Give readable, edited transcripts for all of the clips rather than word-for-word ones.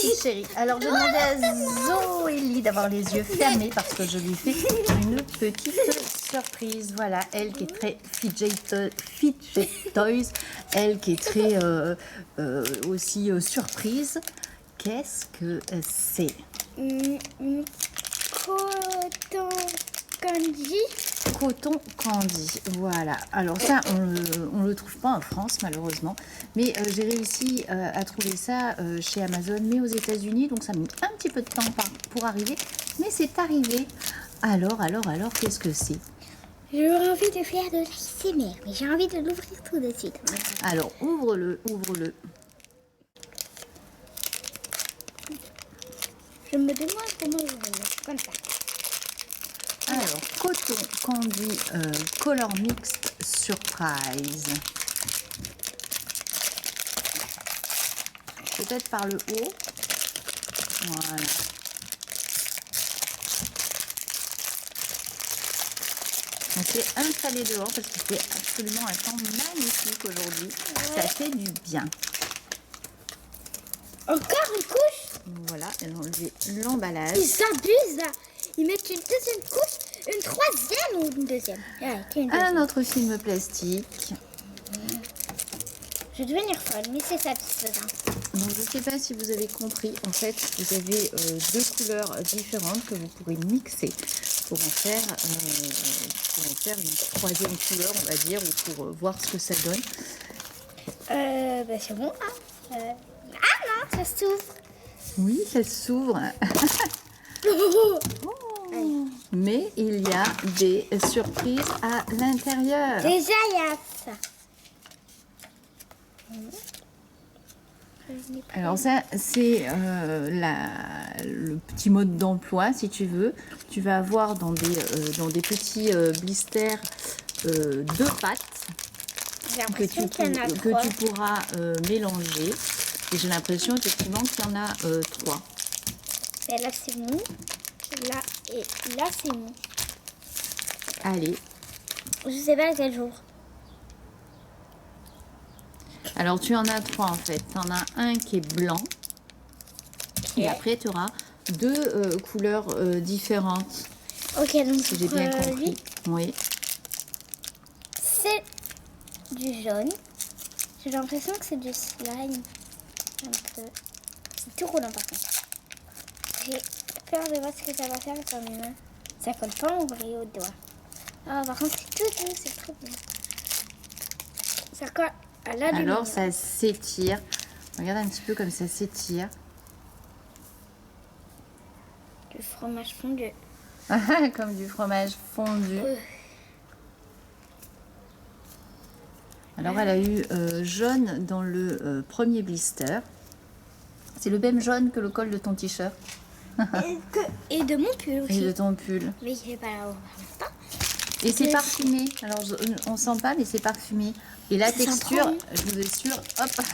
petite chérie. Alors, je demandais à Zoélie d'avoir les yeux fermés parce que je lui fais une petite surprise. Voilà, elle qui est très fidget toys, elle qui est très aussi surprise. Qu'est-ce que c'est? Coton candy. Coton candy, voilà. Alors ça, on le trouve pas en France malheureusement, mais j'ai réussi à trouver ça chez Amazon, mais aux États-Unis, donc ça a mis un petit peu de temps pour arriver, mais c'est arrivé. Alors, qu'est-ce que c'est? J'aurais envie de faire de l'ASMR, mais j'ai envie de l'ouvrir tout de suite. Alors, ouvre-le, ouvre-le. Je me demande comment ouvrir, comme ça. Alors, Coton Candy Color Mixed Surprise. Peut-être par le haut. Voilà. On s'est installé dehors parce qu'il fait absolument un temps magnifique aujourd'hui. Ça fait du bien. Encore une couche? Voilà, elle a enlevé l'emballage. Ils s'abusent là. Ils mettent une deuxième couche, une troisième ou une deuxième? Un autre film plastique. Je vais devenir folle, mais c'est satisfaisant. Donc je ne sais pas si vous avez compris, en fait vous avez deux couleurs différentes que vous pourrez mixer pour en faire une troisième couleur, on va dire, ou pour voir ce que ça donne. C'est bon. Ah non, ça s'ouvre. Oui, ça s'ouvre. Oh. Mais il y a des surprises à l'intérieur. Déjà, il y a ça. Alors ça, c'est le petit mode d'emploi, si tu veux. Tu vas avoir dans des petits blisters deux pâtes que tu pourras mélanger. Et j'ai l'impression effectivement qu'il y en a trois. Et là, c'est mou. Là et là, c'est mou. Allez. Je sais pas quel jour. Alors tu en as trois en fait. Tu en as un qui est blanc. Okay. Et après tu auras deux couleurs différentes. Ok, donc si j'ai bien compris. Oui. C'est du jaune. J'ai l'impression que c'est du slime. Un peu. C'est tout roulant par contre. J'ai peur de voir ce que ça va faire sur mes mains. Ça colle pas en vrai au doigt. Ah, par contre, c'est tout doux, c'est trop bien. Ça colle à l'aluminium. Alors, ça s'étire. Regarde un petit peu comme ça s'étire. Du fromage fondu. Comme du fromage fondu. Alors, elle a eu jaune dans le premier blister. C'est le même jaune que le col de ton t-shirt. Et de mon pull aussi. Et de ton pull. Mais je vais pas la ouvrir. Et c'est parfumé. Alors, on sent pas, mais c'est parfumé. Et la texture, je vous assure, hop,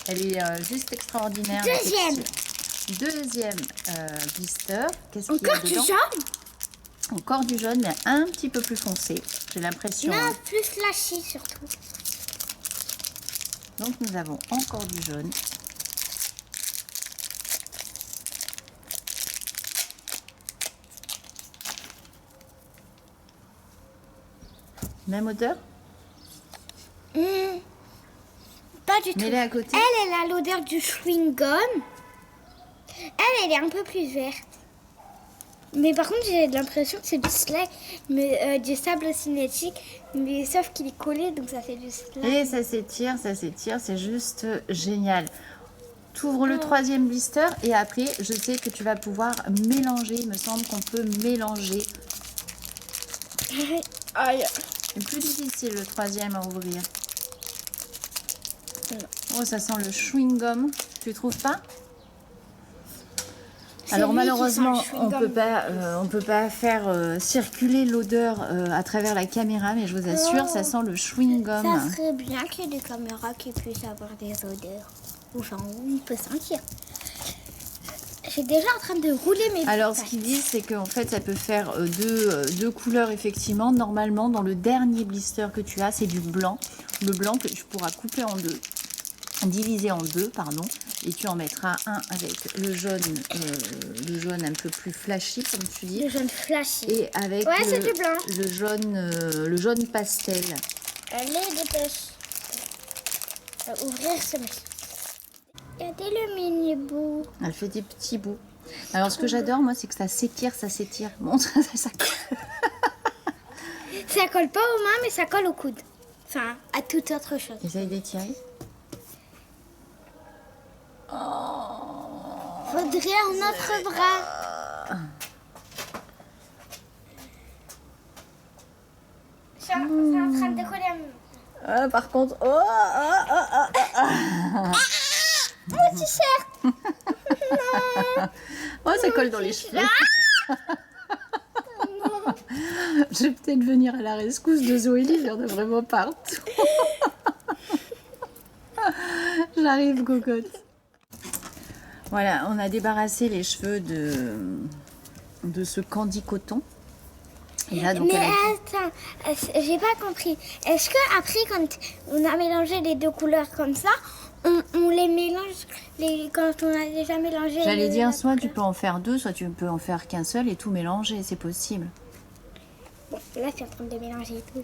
elle est juste extraordinaire. Deuxième blister. Qu'est-ce qu'il y a dedans? Du jaune. Encore du jaune, mais un petit peu plus foncé. J'ai l'impression. Non, plus flashy surtout. Donc, nous avons encore du jaune. Même odeur? Pas du tout. Mets-les à côté. Elle a l'odeur du chewing-gum. Elle est un peu plus verte. Mais par contre, j'ai l'impression que c'est du slime, mais du sable cinétique, mais sauf qu'il est collé, donc ça fait du slime. Et ça s'étire, c'est juste génial. Tu ouvres le troisième blister et après, je sais que tu vas pouvoir mélanger. Il me semble qu'on peut mélanger. Aïe. C'est plus difficile le troisième à ouvrir. Oh, ça sent le chewing-gum. Tu trouves pas? Alors malheureusement, on peut pas faire circuler l'odeur à travers la caméra, mais je vous assure, ça sent le chewing-gum. Ça serait bien qu'il y ait des caméras qui puissent avoir des odeurs. Enfin, on peut sentir. Je suis déjà en train de rouler mes... Alors, ce qu'ils disent, c'est qu'en fait, ça peut faire deux couleurs, effectivement. Normalement, dans le dernier blister que tu as, c'est du blanc. Le blanc que tu pourras couper en deux. divisé en deux, pardon, et tu en mettras un avec le jaune un peu plus flashy, comme tu dis, Le jaune flashy. et avec Ouais, c'est du blanc. le jaune pastel. Allez, dépêche. Ouvrir ce mec. Regardez le mini bout. Elle fait des petits bouts. Alors, ce que j'adore, moi, c'est que ça s'étire, ça s'étire. Bon, ça Ça colle pas aux mains, mais ça colle au coude. Enfin, à toute autre chose. Essaye d'étirer. Faudrait un autre bras. C'est en train de décoller. Ah, par contre, Mon t-shirt. oh, ça colle dans les cheveux. Je vais peut-être venir à la rescousse de Zoélie, il y en a vraiment partout. J'arrive, cocotte. Voilà, on a débarrassé les cheveux de ce candy coton. Et là, donc, Mais attends, j'ai pas compris. Est-ce que après, quand on a mélangé les deux couleurs comme ça, on les mélange quand on a déjà mélangé j'allais les dire, deux soit tu couleurs? peux en faire deux, soit tu peux en faire qu'un seul et tout mélanger, c'est possible. Bon, là, je suis en train de mélanger tout.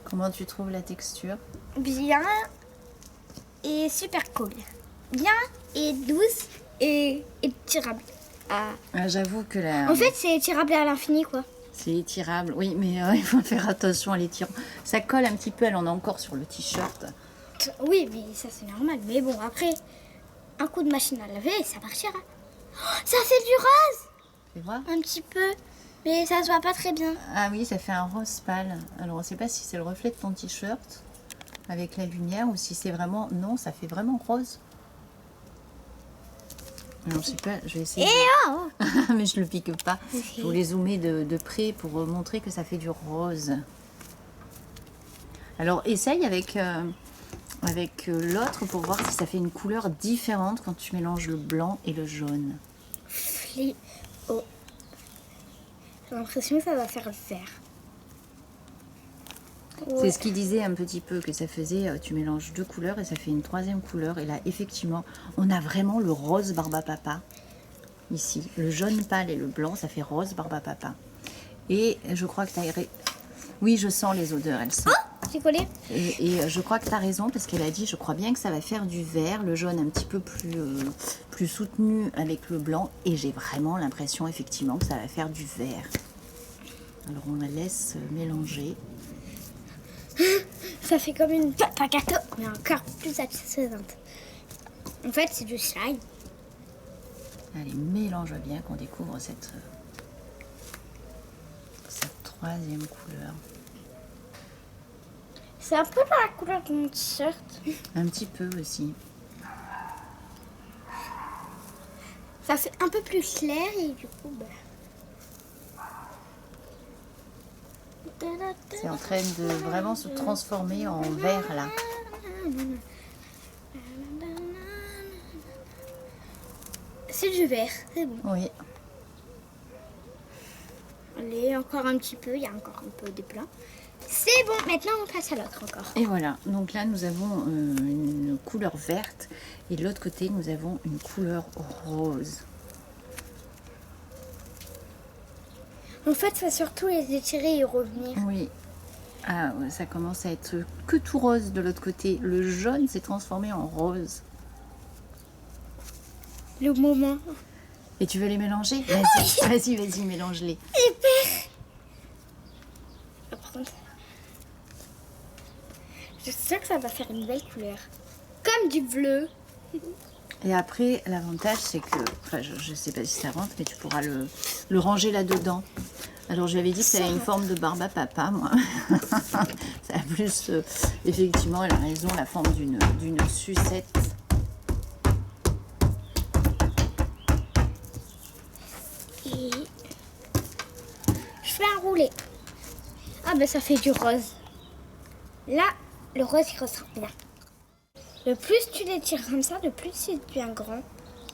Comment tu trouves la texture? Bien et super cool. Bien et douce et tirable. Ah, j'avoue que En fait, c'est tirable à l'infini, quoi. c'est étirable. Oui, mais il faut faire attention à l'étirant. Ça colle un petit peu, elle en a encore sur le t-shirt. Oui, mais ça, c'est normal. Mais bon, après, un coup de machine à laver, ça partira. Oh, ça fait du rose! Tu vois? Un petit peu. Mais ça se voit pas très bien. Ah oui, ça fait un rose pâle. Alors, on ne sait pas si c'est le reflet de ton t-shirt avec la lumière ou si c'est vraiment... Non, ça fait vraiment rose. Alors, je sais pas, je vais essayer. Oh! Mais je le pique pas. Je voulais zoomer de près pour montrer que ça fait du rose. Alors, essaye avec l'autre pour voir si ça fait une couleur différente quand tu mélanges le blanc et le jaune. Oh. J'ai l'impression que ça va faire le vert. C'est ce qu'il disait un petit peu, que ça faisait, tu mélanges deux couleurs et ça fait une troisième couleur. Et là, effectivement, on a vraiment le rose Barbapapa ici. Le jaune pâle et le blanc, ça fait rose Barbapapa. Et je crois que tu as... Oui, je sens les odeurs, elles sont... J'ai collé. Et je crois que tu as raison, parce qu'elle a dit, je crois bien que ça va faire du vert, le jaune un petit peu plus soutenu avec le blanc. Et j'ai vraiment l'impression, effectivement, que ça va faire du vert. Alors, on la laisse mélanger. Ça fait comme une pâte à gâteau, mais encore plus satisfaisante. En fait, c'est du slime. Allez, mélange bien qu'on découvre cette troisième couleur. C'est un peu la couleur de mon t-shirt. Un petit peu aussi. Ça fait un peu plus clair et du coup, bah... C'est en train de vraiment se transformer en vert là. C'est du vert, c'est bon. Oui. Allez, encore un petit peu, il y a encore un peu de blanc. C'est bon, maintenant on passe à l'autre encore. Et voilà, donc là nous avons une couleur verte et de l'autre côté nous avons une couleur rose. En fait, ça va surtout les étirer et revenir. Oui. Ah, ouais, ça commence à être que tout rose de l'autre côté. Le jaune s'est transformé en rose. Le moment. Et tu veux les mélanger? Vas-y, vas-y, mélange-les. Hyper. Par contre, je sais que ça va faire une belle couleur. Comme du bleu. Et après, l'avantage, c'est que, enfin, je ne sais pas si ça rentre, mais tu pourras le ranger là-dedans. Alors, je lui avais dit que ça avait une forme de Barbapapa, moi. Ça a plus, effectivement, elle a raison, la forme d'une sucette. Et je fais un roulé. Ah ben ça fait du rose. Là, le rose il ressort bien. Le plus tu les tires comme ça, le plus c'est bien grand.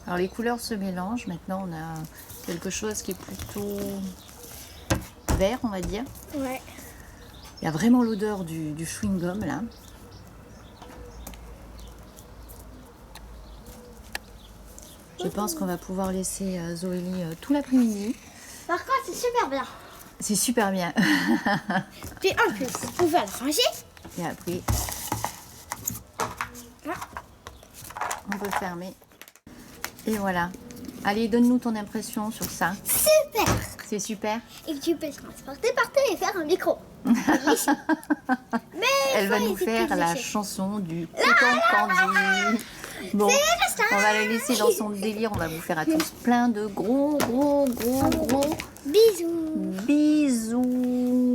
Alors, les couleurs se mélangent. Maintenant, on a quelque chose qui est plutôt vert, on va dire. Ouais. Il y a vraiment l'odeur du chewing-gum là. Je pense qu'on va pouvoir laisser Zoélie tout l'après-midi. Par contre, c'est super bien. C'est super bien. Puis en plus, on va le ranger. Et après, on peut fermer. Et voilà. Allez, donne-nous ton impression sur ça. Super. C'est super. Et tu peux transporter partout et faire un micro. Mais Elle va nous faire la chanson du coton candy. Bon, on va la laisser dans son délire. On va vous faire à tous plein de gros Bisous. bisous.